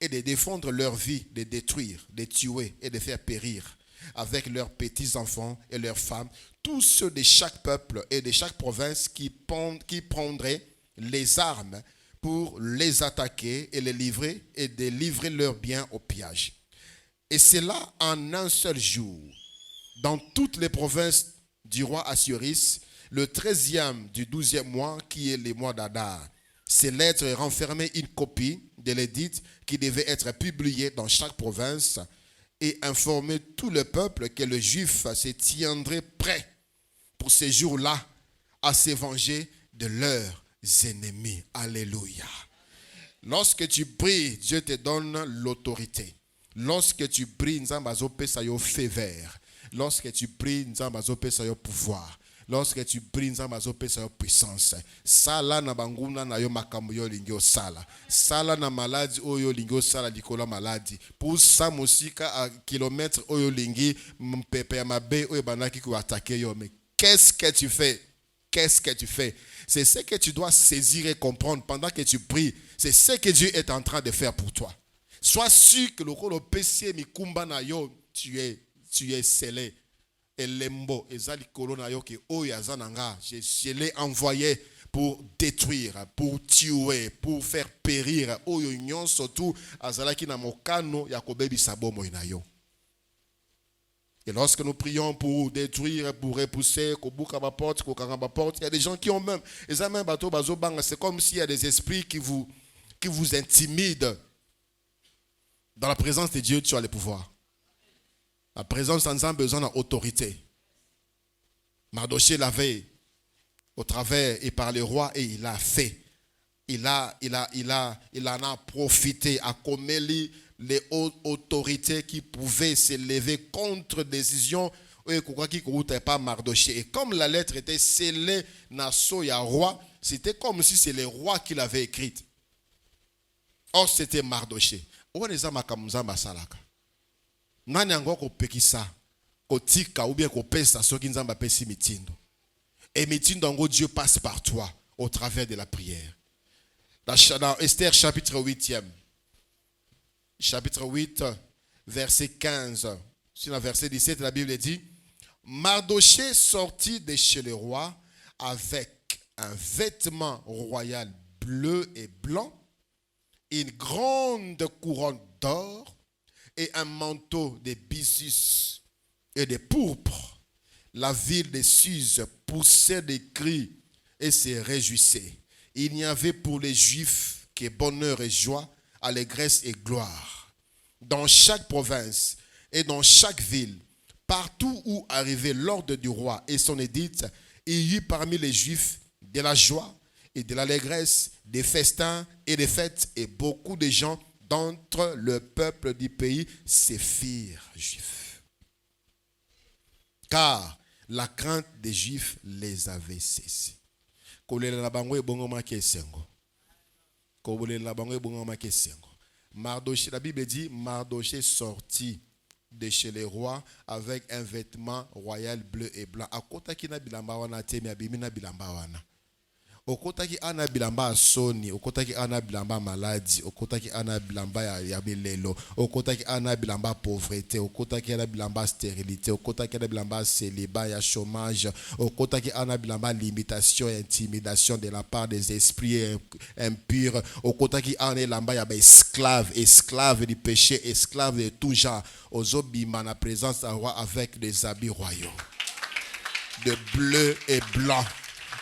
et de défendre leur vie, de détruire, de tuer et de faire périr avec leurs petits-enfants et leurs femmes, tous ceux de chaque peuple et de chaque province qui prendraient les armes pour les attaquer et les livrer et de livrer leurs biens au pillage. Et c'est là en un seul jour, dans toutes les provinces du roi Assuérus, le 13e du 12e mois, qui est le mois d'Adar. Ces lettres renfermaient une copie de l'édit qui devait être publiée dans chaque province et informer tout le peuple que le juif se tiendrait prêt pour ces jours-là à se venger de leurs ennemis. Alléluia. Lorsque tu pries, Dieu te donne l'autorité. Lorsque tu pries, Nzamba zope sa yo faveur. Lorsque tu pries, Nzamba zope sa yo pouvoir. Lorsque tu pries, Nzamba zope sa yo puissance. Sala na banguna na yo makambo yo lingyo sala. Sala na maladi oyo lingyo sala likola maladi. Pour sa musika à kilomètres oyo lingi mpepe ya mabe oyo banaki ku attaquer yo. Mais qu'est-ce que tu fais? Qu'est-ce que tu fais? C'est ce que tu dois saisir et comprendre pendant que tu pries. C'est ce que Dieu est en train de faire pour toi. Sois sûr que le kolo pesier mikumba na yo, tu es scellé. Et lembo, ezali kolo na yo ke oyo azananga, je l'ai envoyé pour détruire, pour tuer, pour faire périr. Oyo nyon surtout azalaki na mokano ya kobebisa bomo na yo. Et lorsque nous prions pour détruire, pour repousser, il y a des gens qui ont même, c'est comme s'il y a des esprits qui vous intimident. Dans la présence de Dieu, tu as le pouvoir. La présence sans a besoin d'autorité. Mardoché l'avait au travers et par le roi et il a fait. Il en a profité à commettre les autorités qui pouvaient s'élever contre décision pas Mardoché. Et comme la lettre était scellée naso ya roi, c'était comme si c'est le roi qui l'avait écrite. Or c'était Mardoché. Nani ango ko pekisa ko tika ou bien ko pesa soki nzamba pesi mitindo. Et mitindo ango Dieu passe par toi au travers de la prière. Dans Esther chapitre 8e. Chapitre 8 verset 15. Sur le verset 17 la Bible dit Mardoché sortit de chez le roi avec un vêtement royal bleu et blanc, une grande couronne d'or et un manteau de byssus et de pourpre. La ville de Suse poussait des cris et se réjouissait. Il n'y avait pour les Juifs que bonheur et joie, allégresse et gloire. Dans chaque province et dans chaque ville, partout où arrivait l'ordre du roi et son édit, il y eut parmi les Juifs de la joie et de l'allégresse, des festins et des fêtes, et beaucoup de gens d'entre le peuple du pays se firent juifs. car la crainte des Juifs les avait cessés. Mardoché, la Bible dit, Mardoché sortit de chez les rois avec un vêtement royal bleu et blanc. Akota ki na bilamba wana temi abimi na bilamba wana. Okotaki ana bilamba soni, okotaki ana bilamba maladi, okotaki ana bilamba ya belelo, okotaki ana bilamba pauvreté, okotaki ana bilamba stérilité, okotaki ana bilamba célibat, ya chômage, okotaki ana bilamba limitation et intimidation de la part des esprits impurs, okotaki ana bilamba ya esclave du péché, esclave de tout genre, ozobima na présence du roi avec des habits royaux, de bleu et blanc,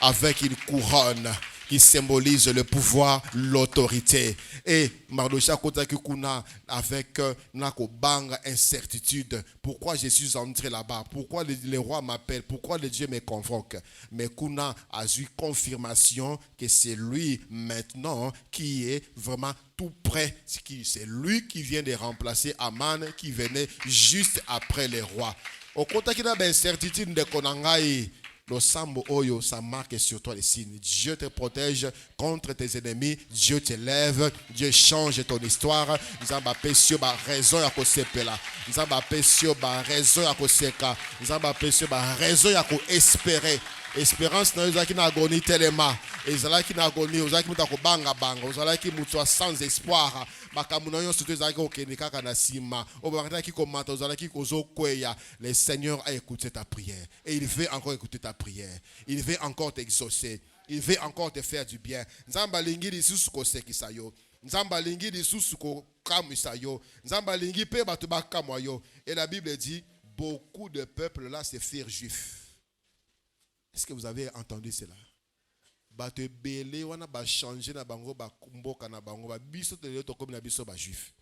avec une couronne qui symbolise le pouvoir, l'autorité. Et Mardoché kotaki kuna avec nakobanga incertitude. Pourquoi je suis entré là-bas? Pourquoi le roi m'appelle? Pourquoi le Dieu me convoque? Mais kuna a eu confirmation que c'est lui maintenant qui est vraiment tout près. C'est lui qui vient de remplacer Aman qui venait juste après le roi. Au kotaki na incertitude de konangai. Le sambo oyo, ça marque sur toi les signes. Dieu te protège contre tes ennemis. Dieu t'élève. Dieu change ton histoire. Nzamba pesio ba raison ya kosepela. Nzamba pesio ba raison ya koseka. Nzamba pesio ba raison ya ko espérer. Espérance na ezaki na agonie tellement. Ezalaki na agonie, ozaki mutako banga banga, ozalaki mutua sans espoir. Bakamuno yo surtout ezalaki okendeka kana sima. Obakataki komata, ozalaki kozokweya. Le Seigneur a écouté ta prière et il veut encore écouter ta prière. Il veut encore t'exaucer. Il veut encore te faire du bien. Nzamba lingi lisusu kosekisa yo. Nzamba lingi lisusu ko kamisa yo. Nzamba lingi pe batu bakamwa yo. Et la Bible dit beaucoup de peuples là se firent juifs. Est-ce que vous avez entendu cela? Ba te belé wana ba changer na bango ba mboka na bango ba biso te le to comme na biso ba juif.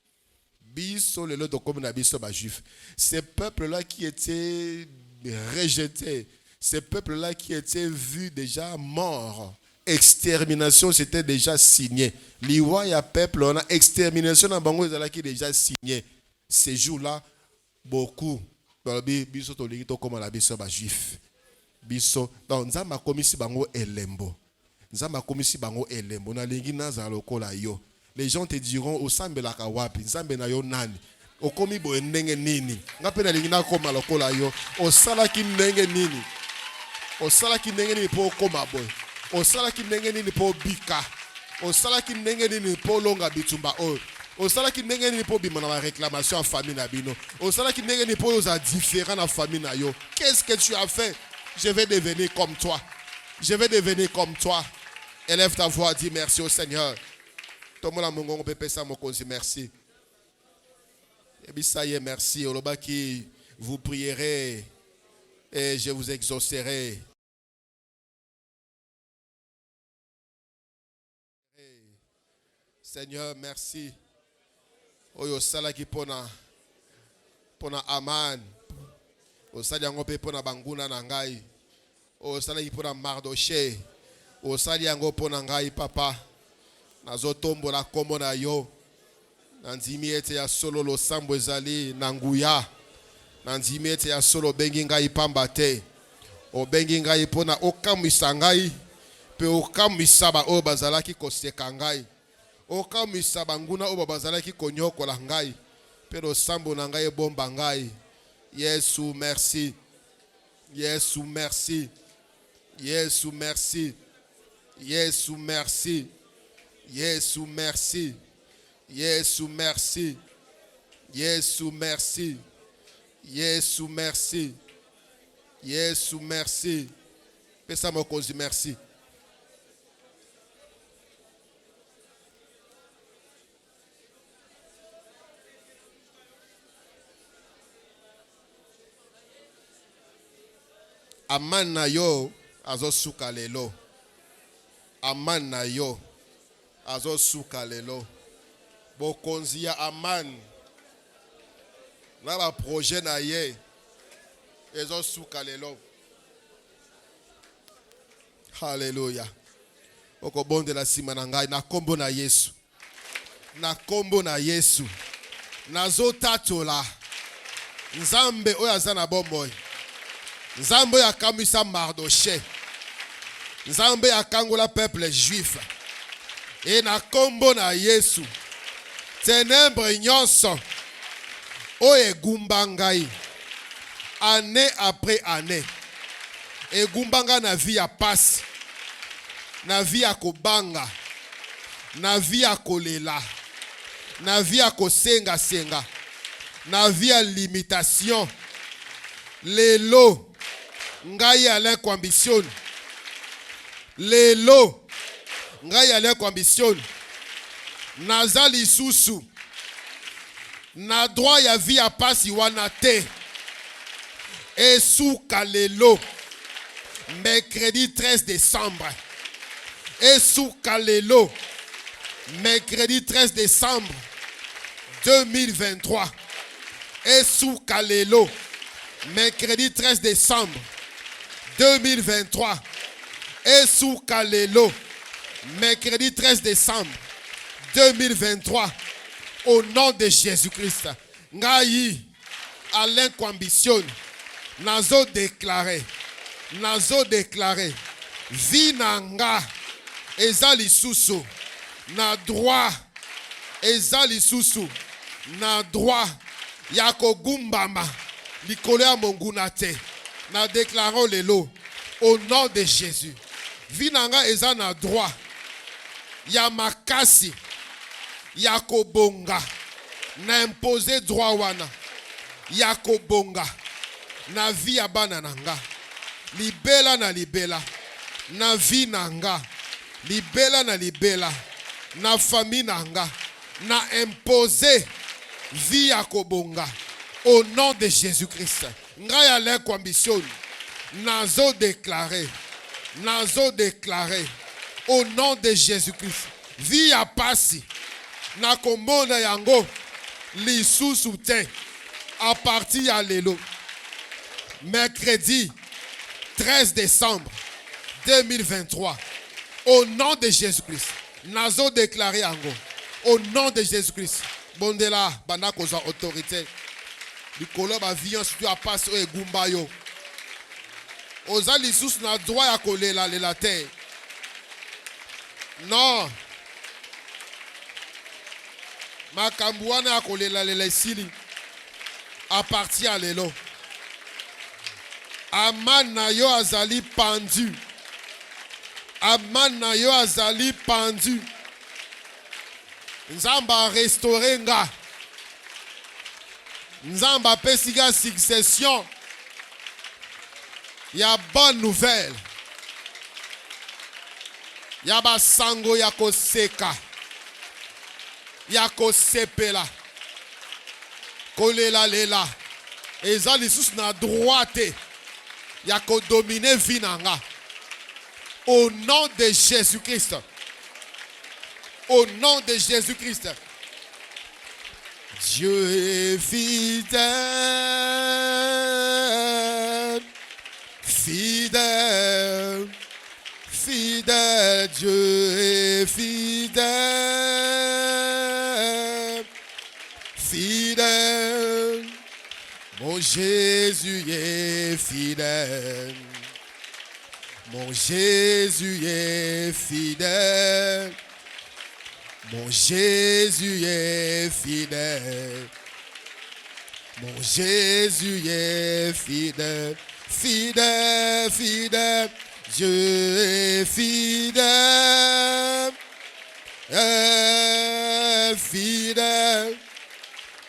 Biso le to comme na biso ba juif. Ces peuples là qui étaient rejetés, ces peuples là qui étaient vus déjà morts, extermination c'était déjà signé. Liwa ya peuple on a extermination na bango ezala qui déjà signé. Ces jours-là beaucoup biso to le to comme na biso ba juif. Biso donc nzamba komisi bango elembo. Nzamba komisi bango elembo na lingi naza lokola yo. Les gens te diront osambela ka wapi nzambe na yo nani okomi bo ndenge nini ngape na lingi na koma lokola yo osalaki ndenge nini osalaki ndenge nini po koma boy osalaki ndenge nini po bika osalaki ndenge nini po longa bitumba o osalaki ndenge nini po bima na réclamation en famille na bino osalaki ndenge nini po oza différent na famille na yo. Qu'est-ce que tu as fait? Je vais devenir comme toi. Je vais devenir comme toi. Élève ta voix, dis merci au Seigneur. Tomola mongongo pepe sa mokonzi merci. Et bien ça y est, merci. Olobaki, vous prierez et je vous exaucerai. Seigneur, merci. Oyo salaki pona Aman. Osali yango pe pona banguna na ngai. Osali pona Mardoché. Osali yango pona ngai papa. Nazotombola kombo na yo. Nandimi ete ya solo lo sambo ezali na nguya. Nandimi ete ya solo bengi ngai pamba te. O bengi ngai pona okamwisa ngai. Pe okamwisa ba o bazalaki koseka ngai. Okamwisa banguna o bazalaki konyokola ngai. Pe lo sambo na ngai bomba ngai. Yesu merci. Yesu merci. Yesu merci. Yesu merci. Yesu merci. Yesu merci. Yesu merci. Yesu merci. Yesu merci. Pesa mokonzi merci. Aman na yo azosuka lelo. Aman na yo azosuka lelo. Bokonzi ya Aman na ba projet na ye ezosuka lelo. Hallelujah. Oko bonde la sima na ngai na kombo na Yesu. Na kombo na Yesu. Nazo tatola. Nzambe oyo aza na bomboy. Nzambe akamwisa Mardoché. Nzambe akangola peuple juif. Et na kombo na Yesu. Ténèbres nyonso. Oye gumbangai. Année après année. Et gumbanga na vie ya passe. Na vie ya kobanga. Na vie ya kolela. Na vie ya kosenga senga. Na vie ya limitation. Lelo. Ngai Alain Kwambision. Lelo. Ngai Alain Kwambision. Nazali susu. Na droit ya vie ya pasi wana te. Esuka lelo. Mercredi 13 décembre. Esuka lelo. Mercredi 13 décembre 2023. Esuka lelo. Mercredi 13 décembre 2023. Esuka lelo. Mercredi 13 décembre 2023. Au nom de Jésus-Christ. Ngai Alain Kwambision. Nazo déclaré. Nazo déclaré. Vinanga. Ezali susu. Na droit. Ezali susu. Na droit. Yako gumbama. Likole ya monguna te. Na déclarons lelo. Au nom de Jésus. Vinanga eza na droit. Ya makasi. Yako bonga. Na imposer droit wana. Yako bonga. Na vie ya bana nanga. Libela na libela. Na vie nanga. Libela na libela. Na famille nanga. Na imposer vie ya kobonga. Au nom de Jésus-Christ. Ngai Alain Kwambision. Nazo déclaré. Nazo déclaré. Au nom de Jésus-Christ. Vie ya pasi. Na komona yango. Lisusu te. A partir ya lelo. Mercredi 13 décembre 2023. Au nom de Jésus-Christ. Nazo déclaré yango. Au nom de Jésus-Christ. Bondela banda koza autorité. Likolo ba violence tu a passé e gumba yo. Oza lisusu na droit ya kolela lela te. Non. Makambu wana ya kolela lela sili. A partir ya lelo. Aman na yo azali pendu. Aman na yo azali pendu. Nzamba restauré nga. Nzamba pesiga succession. Ya bonne nouvelle. Ya basango ya koseka. Ya kosepela. Kolela lela. Eza lisusu na droite. Ya kodomine vinanga. Au nom de Jésus-Christ. Au nom de Jésus-Christ. Dieu est fidèle. Fidèle. Fidèle. Dieu est fidèle. Fidèle. Mon Jésus est fidèle. Mon Jésus est fidèle. Mon Jésus est fidèle. Mon Jésus est fidèle. Fidèle, fidèle. Dieu est fidèle. Fidèle.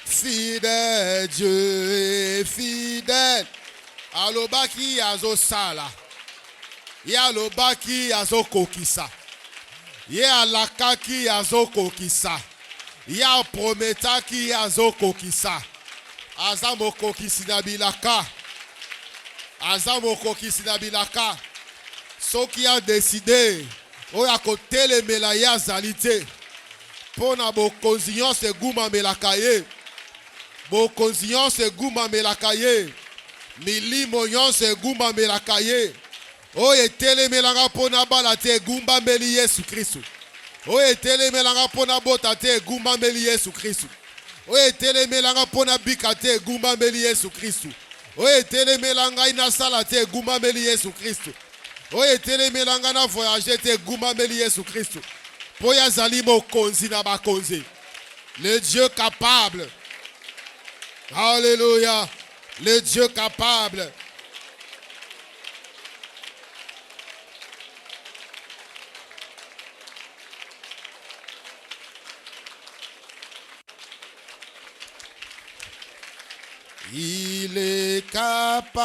Fidèle. Dieu est fidèle. Alobaki azo sala. Ye alobaki azo kokisa. Ye alakaki azo kokisa. Ye prometaki azo kokisa. Azamo kokisi na bilaka. Azamo kokisi na bilaka. Soki a décidé. Oya kotele melaya zalite. Pona bokonzion se guma melakaye. Bokonzion se guma melakaye. Milimo yon se guma melakaye. Oye tele melanga pona balate gumba meli Yesu Kristu. Oye tele melanga pona botate gumba meli Yesu Kristu. Oye tele melanga pona bikate gumba meli Yesu Kristu. Oye telemelanga inasala te gumameli Yesu Christ. Oye telemelanga na voyager te gumameli Yesu Christ. Poya zali mokonzi na bakonzi. Le Dieu capable. Alléluia. Le Dieu capable. Il est capable,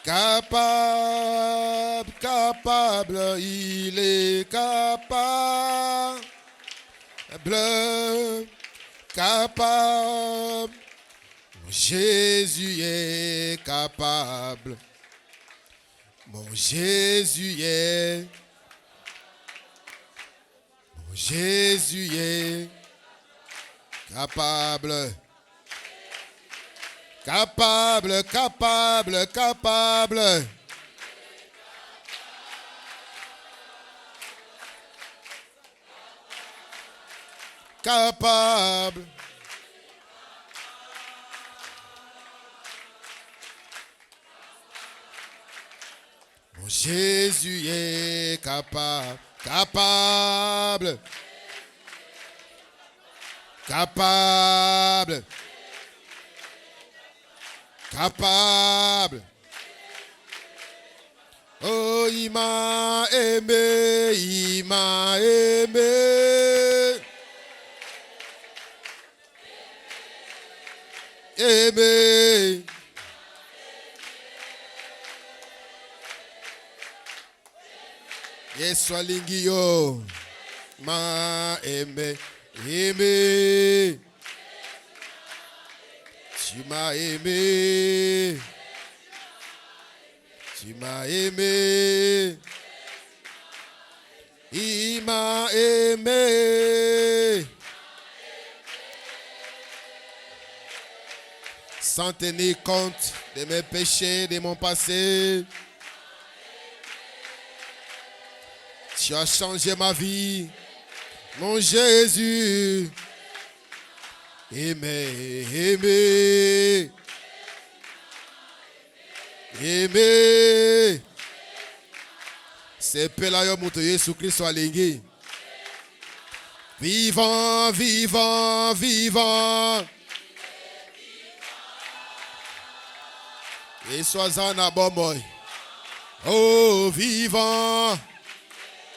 capable, capable, il est capable, capable, Jésus est capable, mon Jésus est, mon Jésus est capable, capable, capable, capable. Capable. Mon Jésus est capable, capable. Capable. Capable. Oh, il m'a aimé, il m'a aimé. Aimé. Yes, Swalingio. M'a aimé. Aimé, tu m'as aimé, tu m'as aimé, il m'a aimé, sans tenir compte de mes péchés, de mon passé. Tu as changé ma vie. Mon Jésus, aimé, aimé, aimé. C'est Pelayo Mouto Jésus Christ alingi. Vivant, vivant, vivant. Et sois en bomboy. Oh, vivant.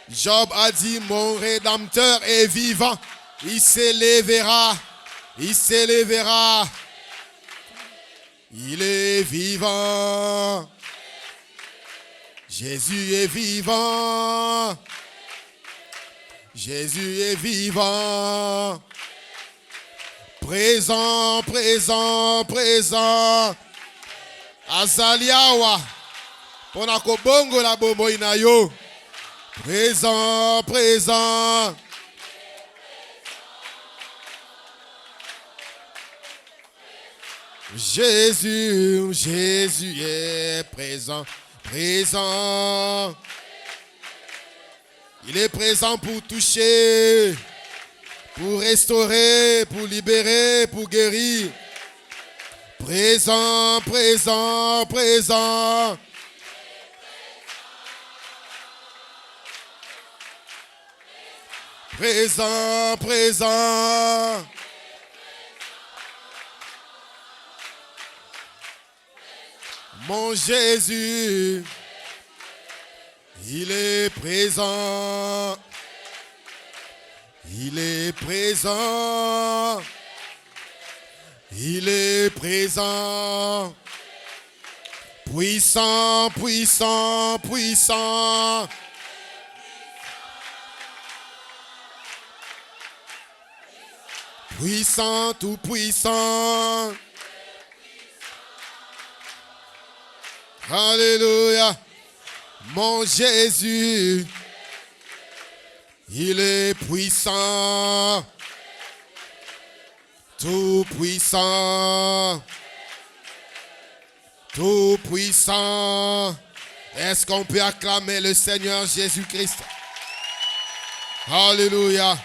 Job a dit, mon Rédempteur est vivant. Il s'élèvera. Il s'élèvera. Il est vivant. Jésus est vivant. Jésus est vivant. Présent, présent, présent. Azaliawa. Ponako bongo la bombo inayo. Présent, présent. Jésus, Jésus est présent, présent. Il est présent pour toucher, pour restaurer, pour libérer, pour guérir. Présent, présent, présent. Présent, présent. Mon Jésus, il est présent. Il est présent. Il est présent. Puissant, puissant, puissant. Puissant, tout puissant. Alléluia. Mon Jésus, il est puissant. Tout puissant. Tout puissant. Est-ce qu'on peut acclamer le Seigneur Jésus-Christ? Alléluia.